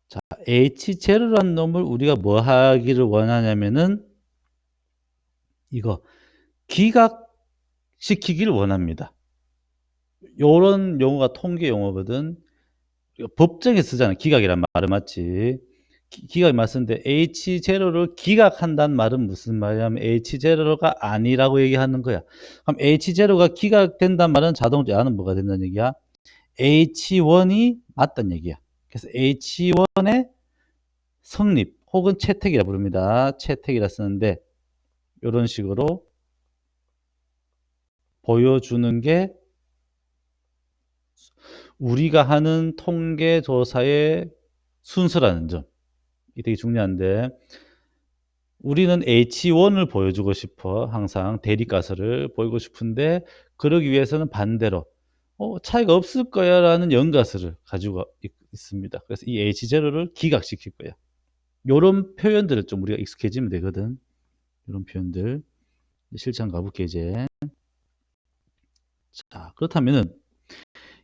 자, H0라는 놈을 우리가 뭐 하기를 원하냐면은 이거 기각시키기를 원합니다. 요런 용어가 통계 용어거든. 법정에 쓰잖아. 기각이란 말은 맞지. 기각이 맞는데 H0를 기각한다는 말은 무슨 말이냐면 H0가 아니라고 얘기하는 거야. 그럼 H0가 기각된다는 말은 자동적으로 야는 뭐가 된다는 얘기야? H1이 맞다는 얘기야. 그래서 H1의 성립 혹은 채택이라 부릅니다. 채택이라 쓰는데 이런 식으로 보여주는 게 우리가 하는 통계 조사의 순서라는 점. 이게 되게 중요한데 우리는 H1을 보여주고 싶어. 항상 대립가설을 보이고 싶은데 그러기 위해서는 반대로 차이가 없을 거야 라는 연가설을 가지고 있습니다. 그래서 이 H0를 기각시킬 거야. 요런 표현들을 좀 우리가 익숙해지면 되거든. 이런 표현들. 실전 가볼게 이제. 자, 그렇다면은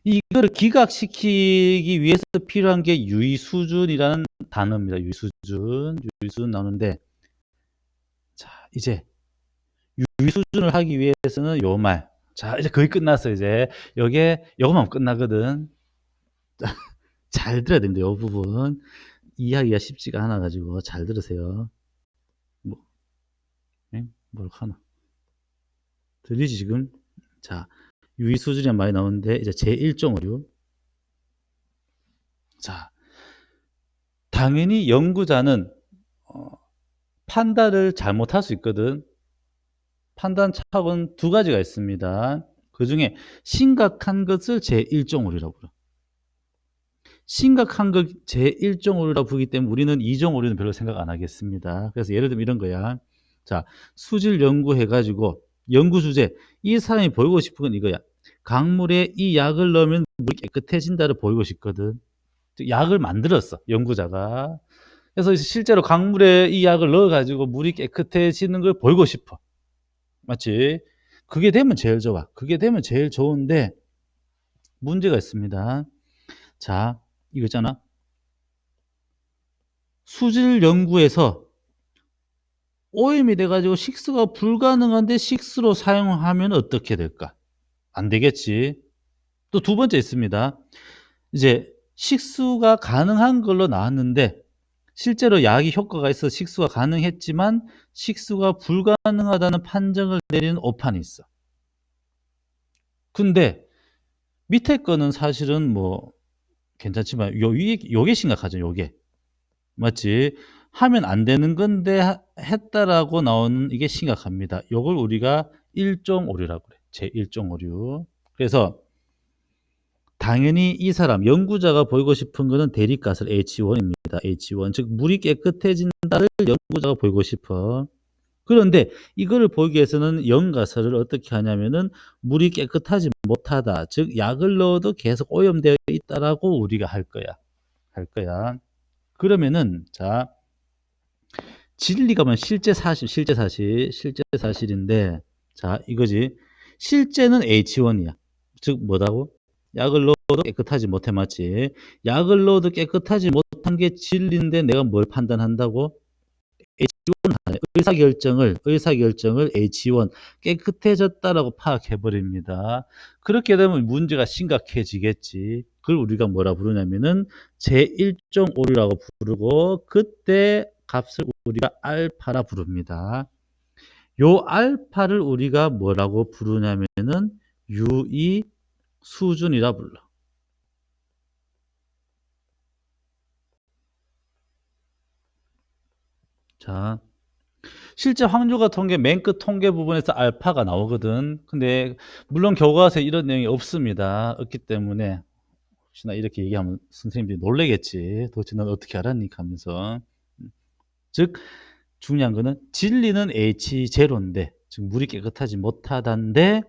이거를 기각시키기 위해서 필요한 게 유의수준이라는 단어입니다. 유의수준 나오는데 자, 이제 유의수준을 하기 위해서는 요 말. 자, 이제 거의 끝났어, 이제. 요거만 끝나거든. 잘 들어야 됩니다, 요 부분. 이해하기가 쉽지가 않아가지고, 잘 들으세요. 뭐, 뭘 하나. 들리지, 지금? 자, 유의수준이란 말이 나오는데, 이제 제1종 오류. 자, 당연히 연구자는, 판단을 잘못할 수 있거든. 판단 차원은 두 가지가 있습니다. 그 중에 심각한 것을 제1종 오류라고 그래요. 심각한 걸 제1종 오류라고 부르기 때문에 우리는 2종 오류는 별로 생각 안 하겠습니다. 그래서 예를 들면 이런 거야. 자, 수질 연구해가지고 연구 주제, 이 사람이 보이고 싶은 건 이거야. 강물에 이 약을 넣으면 물이 깨끗해진다를 보이고 싶거든. 약을 만들었어, 연구자가. 그래서 실제로 강물에 이 약을 넣어가지고 물이 깨끗해지는 걸 보이고 싶어. 맞지? 그게 되면 제일 좋아. 그게 되면 제일 좋은데 문제가 있습니다. 자, 이거 있잖아. 수질 연구에서 오염이 돼가지고 식수가 불가능한데 식수로 사용하면 어떻게 될까? 안 되겠지. 또 두 번째 있습니다. 이제 식수가 가능한 걸로 나왔는데 실제로 약이 효과가 있어 식수가 가능했지만 식수가 불가능하다는 판정을 내리는 오판이 있어. 근데 밑에 거는 사실은 뭐 괜찮지만 요게 심각하죠, 요게. 맞지? 하면 안 되는 건데 했다라고 나오는 이게 심각합니다. 요걸 우리가 일종 오류라고 그래. 제1종 오류. 그래서 당연히 이 사람 연구자가 보이고 싶은 거는 대립가설 H1입니다. H1. 즉 물이 깨끗해진다를 연구자가 보이고 싶어. 그런데 이거를 보기 위해서는 염가설을 어떻게 하냐면은 물이 깨끗하지 못하다. 즉 약을 넣어도 계속 오염되어 있다라고 우리가 할 거야. 할 거야. 그러면은 자, 진리가 뭐 실제 사실인데 자, 이거지. 실제는 H1이야. 즉 뭐다고? 약을 넣어도 깨끗하지 못해. 맞지? 약을 넣어도 깨끗하지 못한 게 진리인데 내가 뭘 판단한다고? H1 하네. 의사결정을 H1 깨끗해졌다라고 파악해 버립니다. 그렇게 되면 문제가 심각해지겠지. 그걸 우리가 뭐라 부르냐면은 제1종 오류라고 부르고 그때 값을 우리가 알파라 부릅니다. 요 알파를 우리가 뭐라고 부르냐면은 유의 수준이라 불러. 자, 실제 확률과 통계 맨 끝 통계 부분에서 알파가 나오거든. 근데 물론 교과서에 이런 내용이 없습니다. 없기 때문에 혹시나 이렇게 얘기하면 선생님들이 놀라겠지. 도대체 넌 어떻게 알았니? 하면서. 즉 중요한 거는 진리는 H0인데 즉 물이 깨끗하지 못하다인데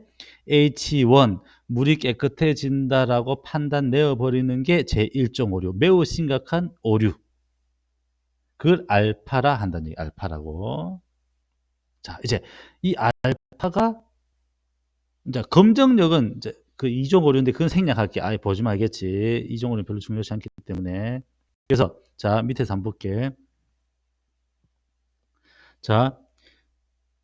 H1 물이 깨끗해진다라고 판단 내어버리는 게 제1종 오류. 매우 심각한 오류. 그걸 알파라 한다는 얘기. 알파라고. 자, 이제 이 알파가 이제 검정력은 이제 그 이종 오류인데 그건 생략할게. 아예 보지 말겠지. 이종 오류는 별로 중요하지 않기 때문에. 그래서 자, 밑에서 한번 볼게. 자,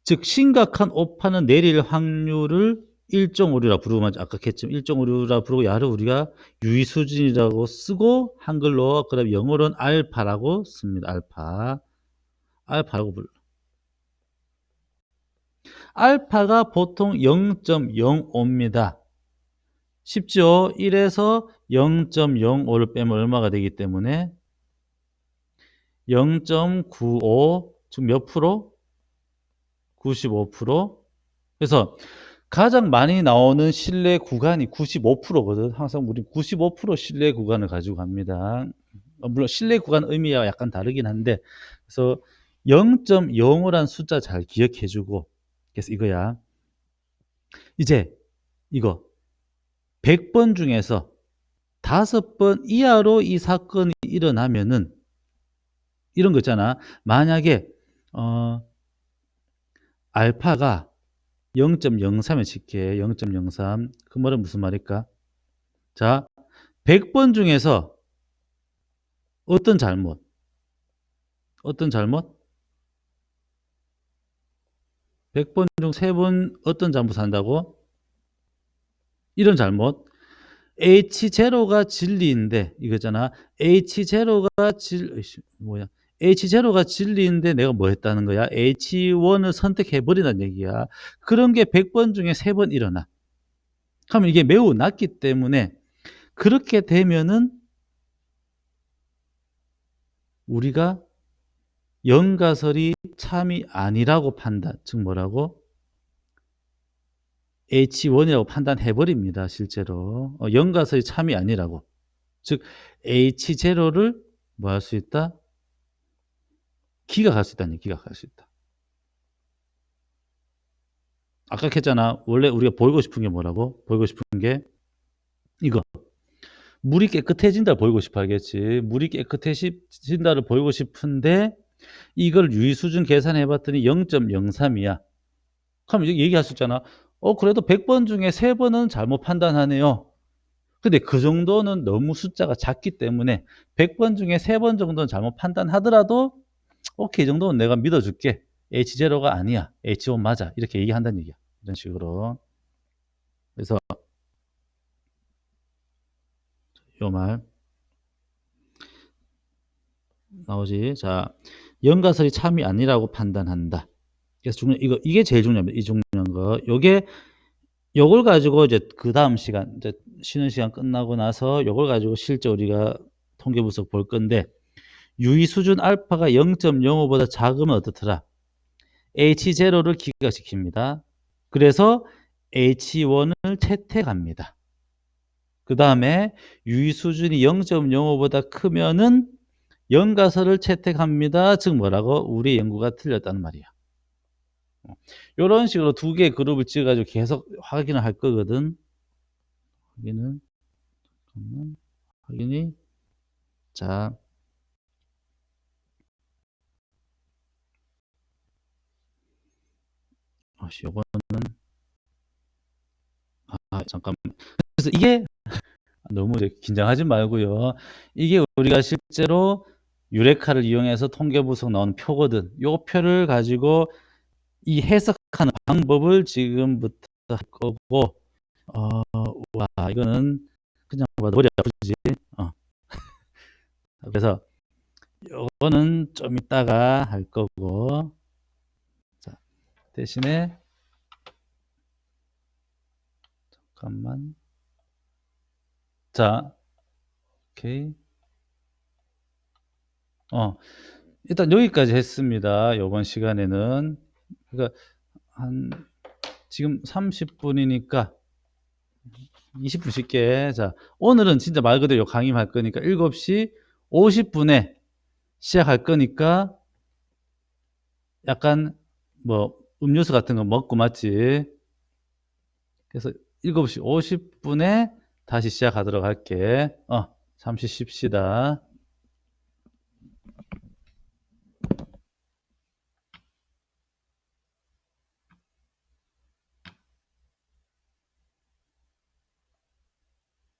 즉 심각한 오판은 내릴 확률을 일종 오류라 부르고 아까 했지만 일종 오류라 부르고 야를 우리가 유의 수준이라고 쓰고 한글로 그다음 영어로는 알파라고 씁니다. 알파라고 불러. 알파가 보통 0.05입니다. 쉽죠? 1에서 0.05를 빼면 얼마가 되기 때문에 0.95, 즉 몇 프로? 95%. 그래서 가장 많이 나오는 신뢰 구간이 95%거든. 항상 우리 95% 신뢰 구간을 가지고 갑니다. 물론 신뢰 구간 의미와 약간 다르긴 한데, 그래서 0.05란 숫자 잘 기억해 주고, 그래서 이거야. 이제 이거 100번 중에서 5번 이하로 이 사건이 일어나면은 이런 거 있잖아. 만약에 알파가 0.03에 칠게. 0.03. 그 말은 무슨 말일까? 자, 100번 중에서 어떤 잘못? 어떤 잘못? 100번 중 3번 어떤 잘못 한다고? 이런 잘못. H0가 진리인데 이거잖아. H0가 진리인데 내가 뭐 했다는 거야? H1을 선택해 버리는 얘기야. 그런 게 100번 중에 3번 일어나. 그러면 이게 매우 낮기 때문에 그렇게 되면은 우리가 연가설이 참이 아니라고 판단. 즉 뭐라고? H1이라고 판단해 버립니다. 실제로. 연가설이 참이 아니라고. 즉 H0를 뭐 할 수 있다? 기각할 수 있다는 얘기. 기각할 수 있다. 아까 했잖아. 원래 우리가 보이고 싶은 게 뭐라고? 보이고 싶은 게 이거. 물이 깨끗해진다 보이고 싶어 하겠지. 물이 깨끗해진다를 보이고 싶은데 이걸 유의 수준 계산해 봤더니 0.03이야. 그럼 이제 얘기할 수 있잖아. 그래도 100번 중에 3번은 잘못 판단하네요. 근데 그 정도는 너무 숫자가 작기 때문에 100번 중에 3번 정도는 잘못 판단하더라도 오케이, 이 정도는 내가 믿어줄게. H0가 아니야. H1 맞아. 이렇게 얘기한다는 얘기야. 이런 식으로. 그래서 요 말. 나오지. 자, 연가설이 참이 아니라고 판단한다. 그래서 이게 제일 중요합니다. 이 중요한 거. 요걸 가지고 이제 그다음 시간, 이제 쉬는 시간 끝나고 나서 요걸 가지고 실제 우리가 통계 분석 볼 건데, 유의 수준 알파가 0.05보다 작으면 어떻더라? H0를 기각시킵니다. 그래서 H1을 채택합니다. 그 다음에 유의 수준이 0.05보다 크면은 연가설을 채택합니다. 즉 뭐라고? 우리 연구가 틀렸다는 말이야. 이런 식으로 두 개의 그룹을 찍어가지고 계속 확인을 할 거거든. 확인이. 자, 요거는, 잠깐만. 그래서 이게 너무 이제 긴장하지 말고요. 이게 우리가 실제로 유레카를 이용해서 통계 분석 나오는 표거든. 요 표를 가지고 이 해석하는 방법을 지금부터 할 거고, 와, 이거는 그냥 봐도 머리 아프지. 그래서 요거는 좀 이따가 할 거고, 자, 대신에 잠깐만. 자, 오케이. 일단 여기까지 했습니다. 요번 시간에는. 그러니까 지금 30분이니까 20분 쉽게. 자, 오늘은 진짜 말 그대로 강의할 거니까 7시 50분에 시작할 거니까 약간 뭐 음료수 같은 거 먹고 맞지? 그래서 7시 50분에 다시 시작하도록 할게. 잠시 쉽시다.